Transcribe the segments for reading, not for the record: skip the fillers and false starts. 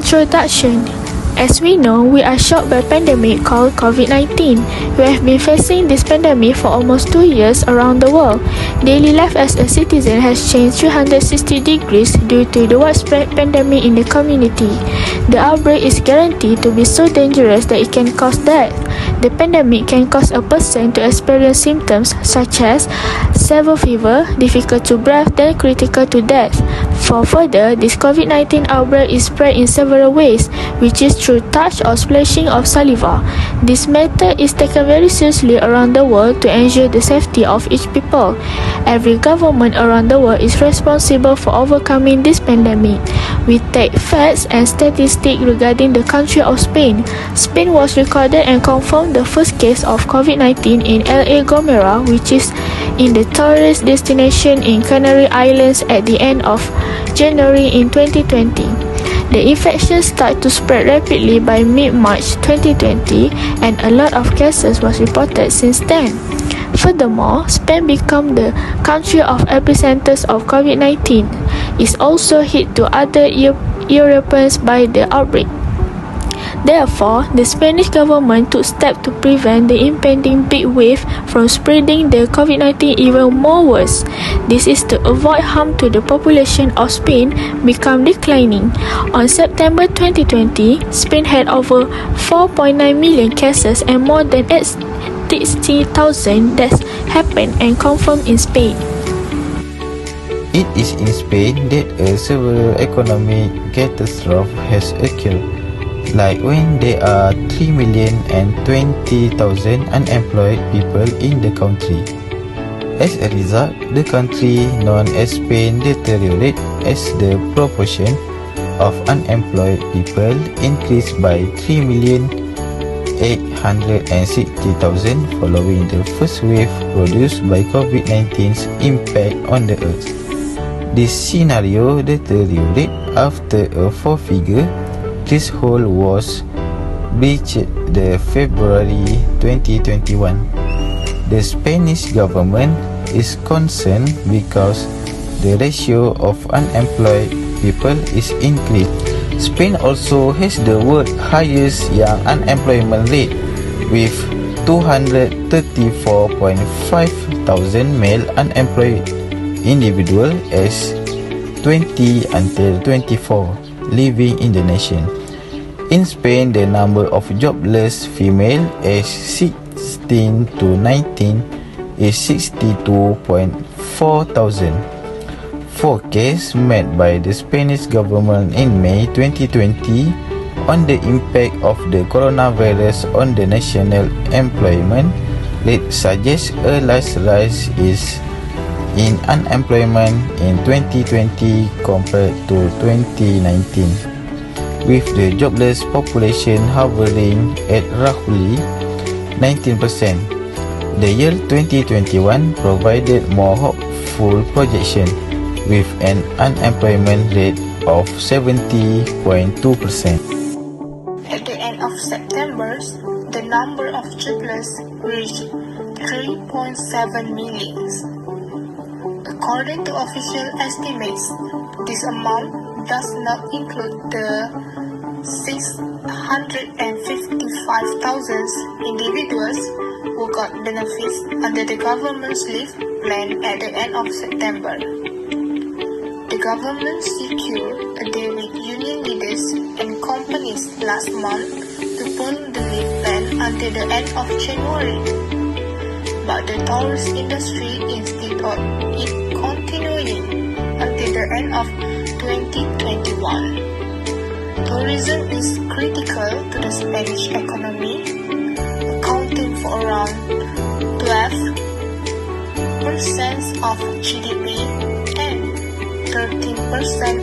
Introduction. As we know, we are shocked by a pandemic called COVID-19. We have been facing this pandemic for almost 2 years around the world. Daily life as a citizen has changed 360 degrees due to the widespread pandemic in the community. The outbreak is guaranteed to be so dangerous that it can cause death. The pandemic can cause a person to experience symptoms such as severe fever, difficult to breathe, then critical to death. For further, this COVID-19 outbreak is spread in several ways, which is through touch or splashing of saliva. This method is taken very seriously around the world to ensure the safety of each people. Every government around the world is responsible for overcoming this pandemic. We take facts and statistics regarding the country of Spain. Spain was recorded and confirmed the first case of COVID-19 in LA Gomera, which is in the tourist destination in Canary Islands at the end of January in 2020. The infection started to spread rapidly by mid-March 2020, and a lot of cases was reported since then. Furthermore, Spain became the country of epicenters of COVID-19. It's also hit to other Europeans by the outbreak. Therefore, the Spanish government took steps to prevent the impending big wave from spreading the COVID-19 even more worse. This is to avoid harm to the population of Spain become declining. On September 2020, Spain had over 4.9 million cases and more than 60,000 deaths happened and confirmed in Spain. It is in Spain that a severe economic catastrophe has occurred, like when there are 3,020,000 unemployed people in the country. As a result, the country known as Spain deteriorated as the proportion of unemployed people increased by 3,860,000 following the first wave produced by COVID-19's impact on the earth. This scenario deteriorated after a four-figure threshold was breached the February 2021. The Spanish government is concerned because the ratio of unemployed people is increased. Spain also has the world's highest young unemployment rate with 234,500 male unemployed individuals as 20 until 24 living in the nation. In Spain, the number of jobless female aged 16 to 19 is 62,400. Forecasts made by the Spanish government in May 2020 on the impact of the coronavirus on the national employment rate suggests a large rise in unemployment in 2020 compared to 2019, with the jobless population hovering at roughly 19%. The year 2021 provided more hopeful projection, with an unemployment rate of 70.2%. At the end of September, the number of jobless reached 3.7 million. According to official estimates, this amount does not include the 655,000 individuals who got benefits under the government's leave plan at the end of September. The government secured a deal with union leaders and companies last month to prolong the leave plan until the end of January. But the tourist industry instead of it continuing until the end of 2021. Tourism is critical to the Spanish economy, accounting for around 12% of GDP and 13%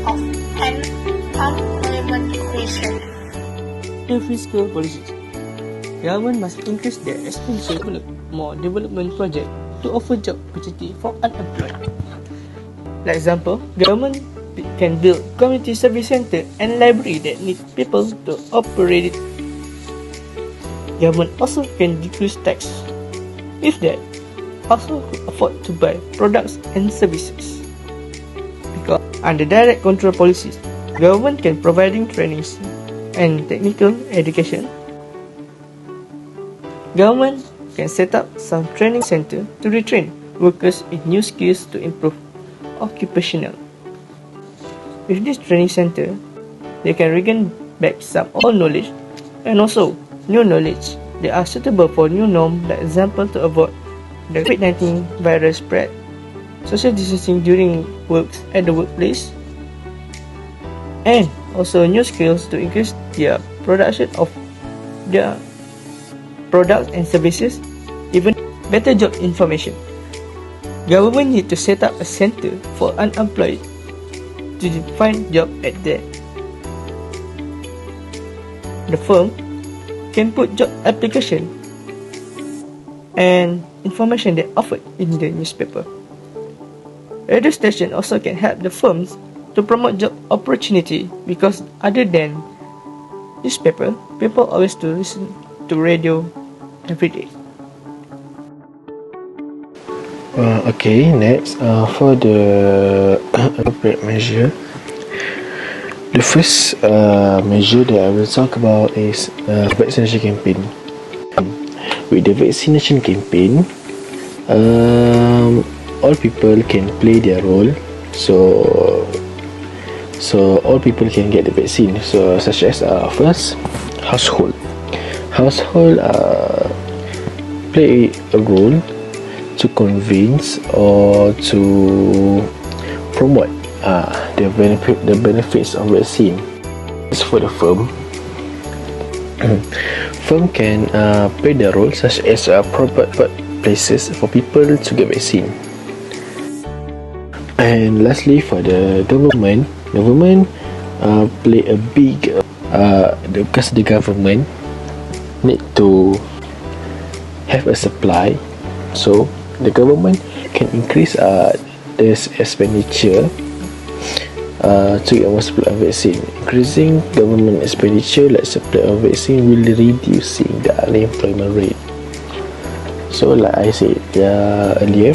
of unemployment creation. In fiscal policies, government must increase their expenditure to develop more development projects to offer job opportunity for unemployed. For example, government can build community service center and library that need people to operate it. Government also can decrease tax. With that, households could afford to buy products and services. Because under direct control policies, government can providing trainings and technical education, government can set up some training center to retrain workers in new skills to improve occupational. With this training center, they can regain back some old knowledge and also new knowledge that are suitable for new norm, like example to avoid the COVID-19 virus spread, social distancing during works at the workplace, and also new skills to increase their production of their products and services, even better job information. Government need to set up a center for unemployed to find job at there. The firm can put job application and information they offered in the newspaper. Radio station also can help the firms to promote job opportunity, because other than newspaper, people always to listen to radio every day. Okay, next for the appropriate measure. The first measure that I will talk about is vaccination campaign. With the vaccination campaign, all people can play their role. So all people can get the vaccine. So such as first, household play a role to convince or to promote the benefits of vaccine. As for the firm, firm can play their role such as proper places for people to get vaccine. And lastly, for the government play a big because the government need to have a supply, so the government can increase this expenditure to get more supply of vaccine. Increasing government expenditure like supply of vaccine will reducing the unemployment rate. So like I said earlier,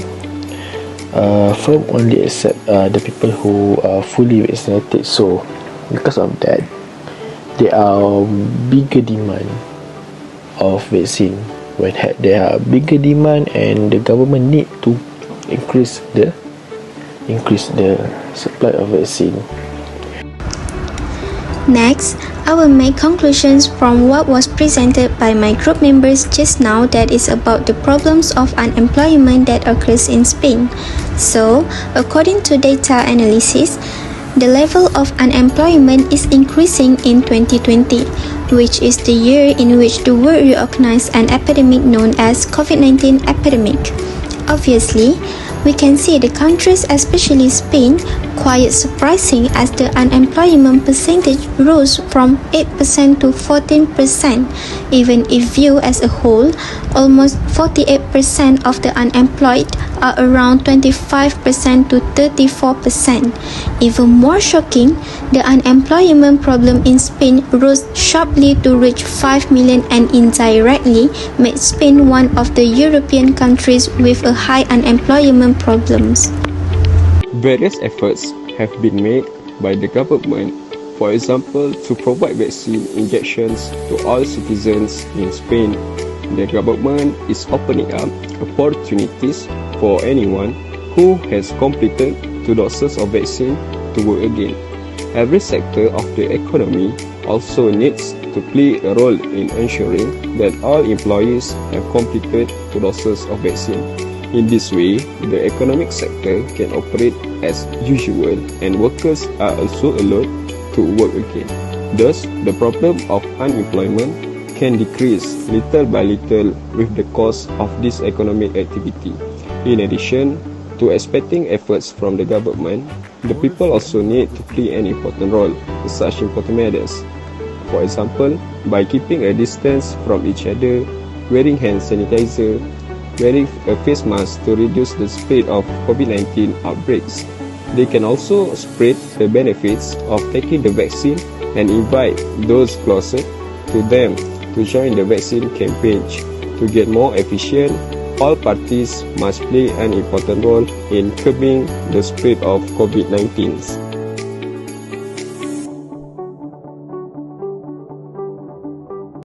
firm only accept the people who are fully vaccinated. So because of that, there are bigger demand of vaccine. When there are bigger demand, and the government need to increase the supply of vaccine. Next, I will make conclusions from what was presented by my group members just now, that is about the problems of unemployment that occurs in Spain. So, according to data analysis, the level of unemployment is increasing in 2020, which is the year in which the world recognized an epidemic known as COVID-19 epidemic. Obviously, we can see the countries, especially Spain, quite surprising as the unemployment percentage rose from 8% to 14%. Even if viewed as a whole, almost 48% of the unemployed are around 25% to 34%. Even more shocking, the unemployment problem in Spain rose sharply to reach 5 million and indirectly made Spain one of the European countries with a high unemployment problems. Various efforts have been made by the government, for example, to provide vaccine injections to all citizens in Spain. The government is opening up opportunities for anyone who has completed 2 doses of vaccine to work again. Every sector of the economy also needs to play a role in ensuring that all employees have completed 2 doses of vaccine. In this way, the economic sector can operate as usual and workers are also allowed to work again. Thus, the problem of unemployment can decrease little by little with the course of this economic activity. In addition to expecting efforts from the government, the people also need to play an important role in such important matters. For example, by keeping a distance from each other, wearing hand sanitizer, wearing a face mask to reduce the spread of COVID-19 outbreaks. They can also spread the benefits of taking the vaccine and invite those closer to them to join the vaccine campaign. To get more efficient, all parties must play an important role in curbing the spread of COVID-19.